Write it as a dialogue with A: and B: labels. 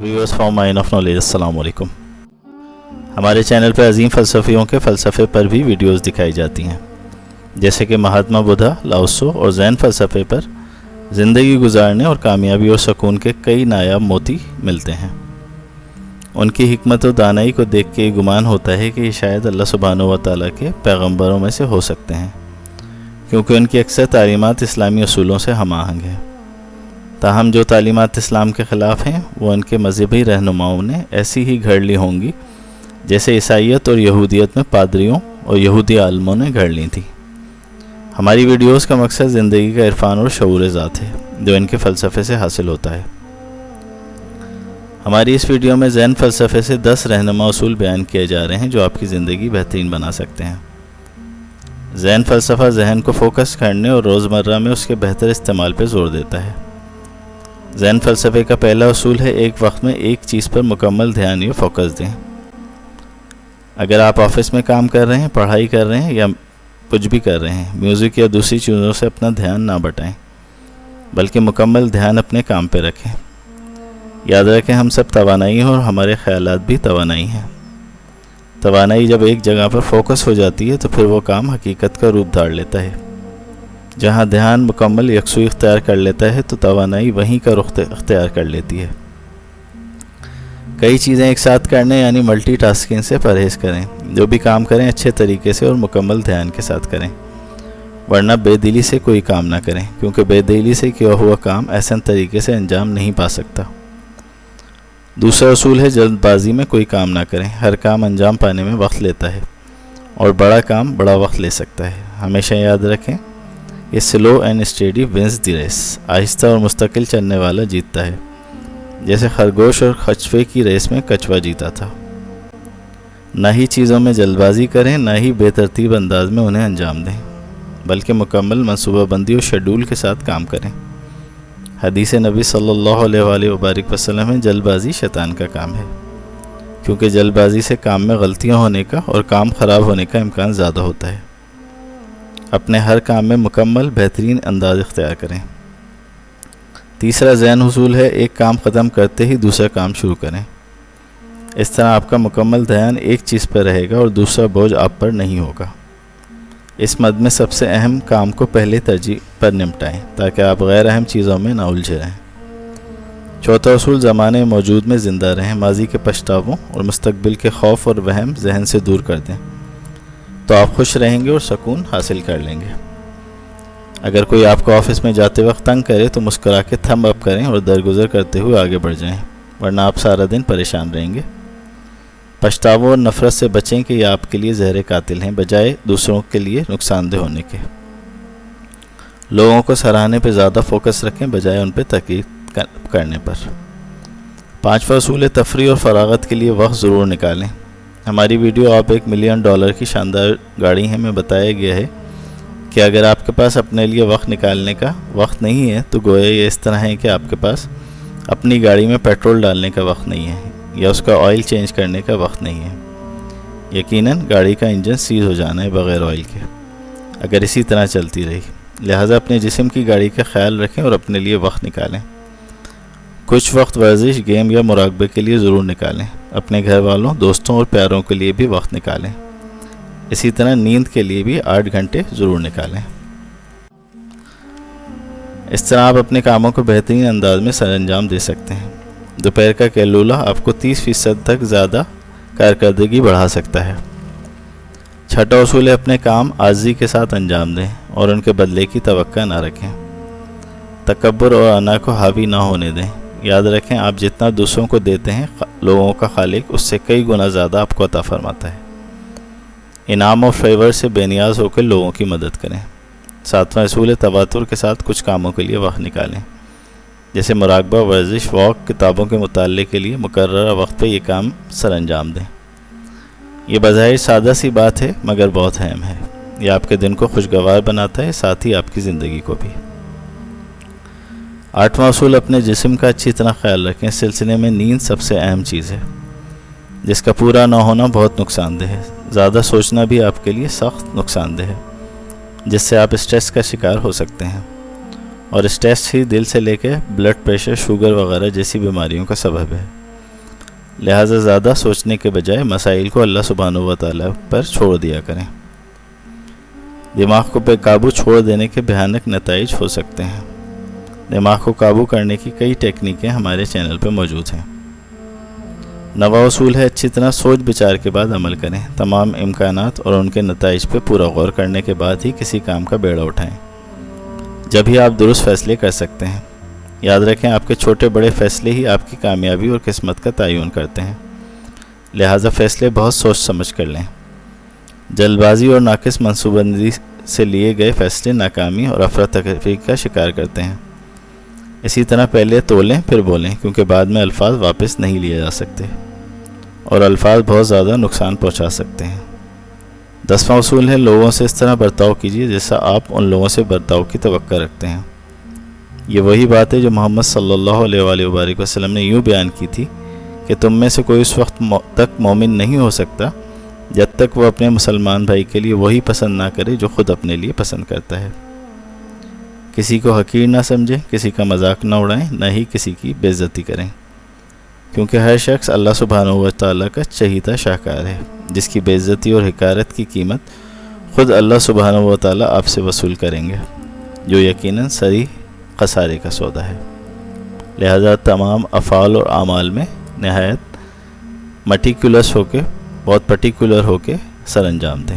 A: Viewers from mine of knowledge, अस्सलाम वालेकुम। हमारे चैनल पर अजीम फ़लसफ़ियों के फ़लसफ़े पर भी वीडियोस दिखाई जाती हैं, जैसे कि महात्मा बुद्धा, लाओ त्सो और जैन फ़लसफ़े पर ज़िंदगी गुजारने और कामयाबी और सुकून के कई नायाब मोती मिलते हैं। उनकी हिकमत और दानाई को देख के गुमान होता है कि ये शायद अल्लाह सुब्हानहू व तआला के पैगम्बरों में से हो सकते हैं, क्योंकि उनकी अक्सर तालीमात इस्लामी असूलों से हम आहंग हैं। ताहम जो तालीमात इस्लाम के ख़िलाफ़ हैं वो उनके मजहबी रहनुमाओं ने ऐसी ही घड़ ली होंगी जैसे ईसाईयत और यहूदियत में पादरियों और यहूदी आलमों ने घड़ ली थी। हमारी वीडियोस का मकसद ज़िंदगी का इरफान और शऊर ज़ात है जो इनके फ़लसफ़े से हासिल होता है। हमारी इस वीडियो में ज़ैन फ़लसफ़े से 10 रहनुमा उसूल बयान किए जा रहे हैं जो आपकी ज़िंदगी बेहतरीन बना सकते हैं। ज़ैन फ़लसफ़ा ज़हन को फोकस करने और रोज़मर्रा में उसके बेहतर इस्तेमाल पर ज़ोर देता है। ज़ैन फ़लसफ़े का पहला उसूल है एक वक्त में एक चीज़ पर मुकम्मल ध्यान या फोकस दें। अगर आप ऑफिस में काम कर रहे हैं, पढ़ाई कर रहे हैं या कुछ भी कर रहे हैं, म्यूज़िक या दूसरी चीज़ों से अपना ध्यान ना बटाएं, बल्कि मुकम्मल ध्यान अपने काम पर रखें। याद रखें, हम सब तवानाई हैं और हमारे ख़यालात भी तवानाई हैं। तवानाई जब एक जगह पर फोकस हो जाती है तो फिर वो काम हकीकत का रूप धार लेता है। जहाँ ध्यान मुकम्मल यकसुई इख्तियार कर लेता है तो तवानाई वहीं का रुख इख्तियार कर लेती है। कई चीज़ें एक साथ करने यानी मल्टीटास्किंग से परहेज़ करें। जो भी काम करें अच्छे तरीके से और मुकम्मल ध्यान के साथ करें, वरना बेदिली से कोई काम ना करें, क्योंकि बेदिली से किया हुआ काम ऐसा तरीके से अंजाम नहीं पा सकता। दूसरा उसूल है जल्दबाजी में कोई काम ना करें। हर काम अंजाम पाने में वक्त लेता है और बड़ा काम बड़ा वक्त ले सकता है। हमेशा याद रखें, ये slow and steady wins the race. आहिस्ता और मुस्तकिल चलने वाला जीतता है, जैसे खरगोश और कछुए की रेस में कछुआ जीता था। ना ही चीज़ों में जल्दबाजी करें, ना ही बेतरतीब अंदाज में उन्हें अंजाम दें, बल्कि मुकम्मल मनसूबाबंदी और शेड्यूल के साथ काम करें। हदीस नबी सल्लल्लाहु अलैहि वसल्लम में जल्दबाजी शैतान का काम है, क्योंकि जल्दबाजी से काम में गलतियाँ होने का और काम ख़राब होने का इम्कान ज़्यादा होता है। अपने हर काम में मुकम्मल बेहतरीन अंदाज इख्तियार करें। तीसरा ज़ैन उसूल है एक काम ख़त्म करते ही दूसरा काम शुरू करें। इस तरह आपका मुकम्मल ध्यान एक चीज़ पर रहेगा और दूसरा बोझ आप पर नहीं होगा। इस मद में सबसे अहम काम को पहले तरजीह पर निपटाएं ताकि आप गैर अहम चीज़ों में ना उलझे रहें। चौथा उसूल ज़माने मौजूद में ज़िंदा रहें। माजी के पछतावों और मुस्तकबिल के खौफ और वहम जहन से दूर कर दें, तो आप खुश रहेंगे और सुकून हासिल कर लेंगे। अगर कोई आपको ऑफिस में जाते वक्त तंग करे तो मुस्कुरा के थंब अप करें और दरगुजर करते हुए आगे बढ़ जाएं, वरना आप सारा दिन परेशान रहेंगे। पछतावों और नफ़रत से बचें कि ये आपके लिए ज़हर कातिल हैं, बजाय दूसरों के लिए नुकसानदेह होने के। लोगों को सराहने पर ज़्यादा फोकस रखें बजाय उन पर तकीद करने पर। पाँचवा उसूल है तफरीह और फरागत के लिए वक्त ज़रूर निकालें। हमारी वीडियो आप $1 मिलियन की शानदार गाड़ी है में बताया गया है कि अगर आपके पास अपने लिए वक्त निकालने का वक्त नहीं है तो गोया ये इस तरह है कि आपके पास अपनी गाड़ी में पेट्रोल डालने का वक्त नहीं है या उसका ऑयल चेंज करने का वक्त नहीं है। यकीनन गाड़ी का इंजन सीज हो जाना है बग़ैर ऑयल के, अगर इसी तरह चलती रही। लिहाजा अपने जिस्म की गाड़ी का ख्याल रखें और अपने लिए वक्त निकालें। कुछ वक्त वर्जिश, गेम या मुराकबे के लिए ज़रूर निकालें। अपने घर वालों, दोस्तों और प्यारों के लिए भी वक्त निकालें। इसी तरह नींद के लिए भी 8 घंटे ज़रूर निकालें। इस तरह आप अपने कामों को बेहतरीन अंदाज में सरअंजाम दे सकते हैं। दोपहर का कैलूला आपको 30% तक ज़्यादा कारकर्दगी बढ़ा सकता है। छठा उसूल है अपने काम आज़ी के साथ अंजाम दें और उनके बदले की तवक्का ना रखें। तकब्बुर और अना को हावी ना होने दें। याद रखें, आप जितना दूसरों को देते हैं, लोगों का खालिक उससे कई गुना ज़्यादा आपको अता फरमाता है। इनाम और फेवर से बेनियाज होकर लोगों की मदद करें। सातवां उसूल है तवातुर के साथ कुछ कामों के लिए वक्त निकालें, जैसे मुराकबा, वर्जिश, वॉक, किताबों के मुताले के लिए मुकर्ररा वक्त पर यह काम सर अंजाम दें। ये बज़ाहिर सादा सी बात है मगर बहुत अहम है। यह आपके दिन को खुशगवार बनाता है, साथ ही आपकी ज़िंदगी को भी। आठवां उसूल अपने जिस्म का अच्छी तरह ख्याल रखें। इस सिलसिले में नींद सबसे अहम चीज़ है, जिसका पूरा ना होना बहुत नुकसानदेह है। ज़्यादा सोचना भी आपके लिए सख्त नुकसानदेह है, जिससे आप स्ट्रेस का शिकार हो सकते हैं, और स्ट्रेस ही दिल से लेकर ब्लड प्रेशर, शुगर वगैरह जैसी बीमारियों का सबब है। لہٰذا زیادہ سوچنے کے بجائے مسائل کو اللہ سبحانہ و تعالیٰ پر چھوڑ دیا کریں۔ دماغ کو بے قابو چھوڑ دینے کے بھیانک نتائج ہو سکتے ہیں۔ دماغ کو قابو کرنے کی کئی ٹیکنیکیں ہمارے چینل پہ موجود ہیں۔ نواں اصول ہے اچھی طرح سوچ بچار کے بعد عمل کریں۔ تمام امکانات اور ان کے نتائج پہ پورا غور کرنے کے بعد ہی کسی کام کا بیڑا اٹھائیں، جب ہی آپ درست فیصلے کر سکتے ہیں۔ یاد رکھیں، آپ کے چھوٹے بڑے فیصلے ہی آپ کی کامیابی اور قسمت کا تعین کرتے ہیں، لہٰذا فیصلے بہت سوچ سمجھ کر لیں۔ جلد بازی اور ناقص منصوبہ بندی سے لیے گئے فیصلے ناکامی اور افراتفری کا شکار کرتے ہیں۔ اسی طرح پہلے تولیں پھر بولیں، کیونکہ بعد میں الفاظ واپس نہیں لیے جا سکتے اور الفاظ بہت زیادہ نقصان پہنچا سکتے ہیں۔ 10واں اصول ہے لوگوں سے اس طرح برتاؤ کیجیے جیسا آپ ان لوگوں سے برتاؤ کی توقع رکھتے ہیں۔ یہ وہی بات ہے جو محمد صلی اللہ علیہ وآلہ وبارک وسلم نے یوں بیان کی تھی کہ تم میں سے کوئی اس وقت تک مومن نہیں ہو سکتا جب تک وہ اپنے مسلمان بھائی کے لیے وہی پسند نہ کرے جو خود اپنے لیے پسند کرتا ہے۔ کسی کو حقیر نہ سمجھیں، کسی کا مذاق نہ اڑائیں، نہ ہی کسی کی بے عزتی کریں، کیونکہ ہر شخص اللہ سبحانہ و تعالیٰ کا چہیتا شاہکار ہے، جس کی بے عزتی اور حقارت کی قیمت خود اللہ سبحانہ و تعالیٰ آپ سے وصول کریں گے، جو یقیناً صریح خسارے کا سودا ہے۔ لہذا تمام افعال اور اعمال میں نہایت بہت پرٹیکولر ہو کے سر انجام دیں۔